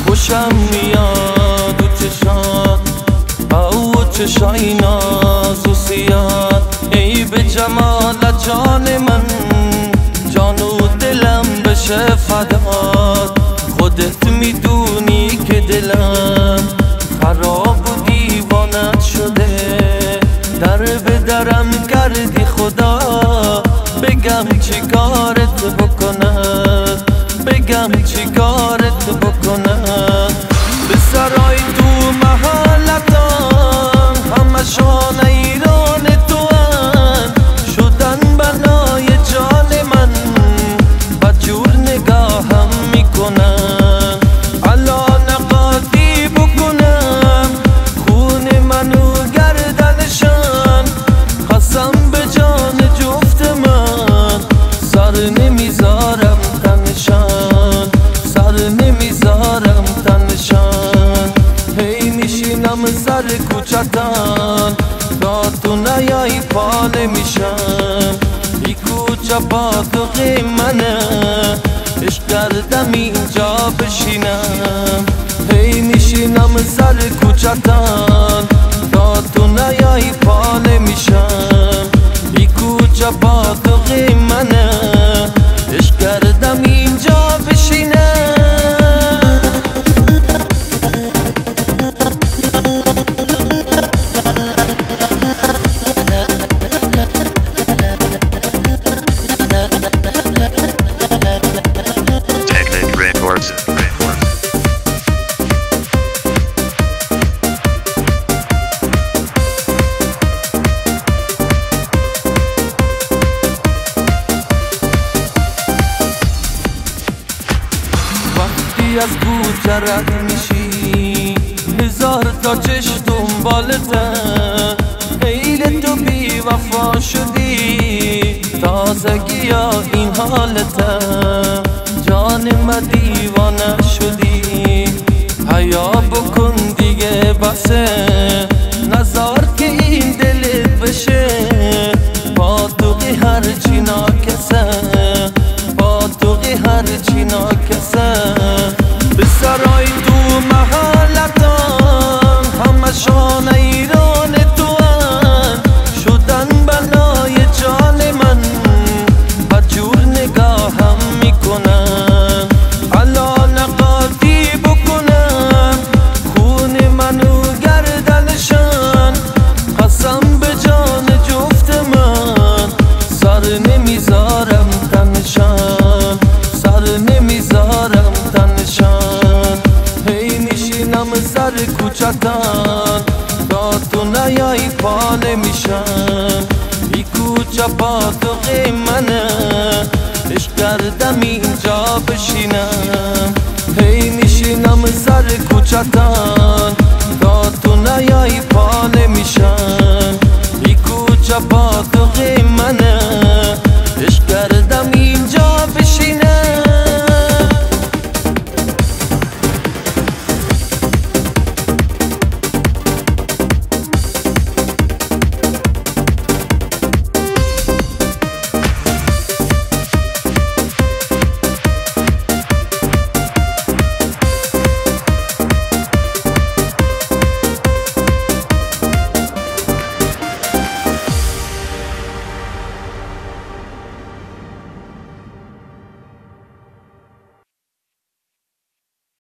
خوشم میاد و چشات او چشای ناز و سیاد، ای به جمالت جان من جان و دلم بشه فدات. خودت میدونی که دلم خراب و دیوانت شده، در به درم کردی خدا، بگم چی کارت بکنم، بگم چی کارت بکنم. به سرای تو محلتان همشان ایران تو هن، شدن بلای جان من بدجور نگاهم میکنن. الان قاطی بکنم خون منو گردنشان، قسم به جان جفت من سر نمیذارم تنشان، سر نمیذارم تنشان. هی میشینم سر کوچتان تا تو نیای پاله میشم، بی کوچه با تو منه عشق کردم اینجا بشینم. هی میشینم سر کوچتان تا تو نیای پاله میشم، بی کوچه با تو منه عشق کردم اینجا بشینم. وقتی از کوچه رد میشی هزار تا چشم دنبالته، خیلی تو بی وفا شدی تازگی یا این حالته. جان من دیوانه شدی، حیا بکن دیگه بسه، نزار که این دلت بشه با توقی هر چی ناکسه، با توقی هر چی ناکسه. به سرای تو محلتان همشان ایران تو هن، شدن بلای جان من بدجور نگاهم میکنن. الان قاطی بکنم خون منو گردنشان، قسم به جان جفت من سر نمیذارم تنشان، سر نمیذارم تنشان. هی میشینم سر کوچتان تا تو نیای پاله میشم، بی کوچه با تو منه عشق کردم اینجا بشینم. هی میشینم سر کوچتان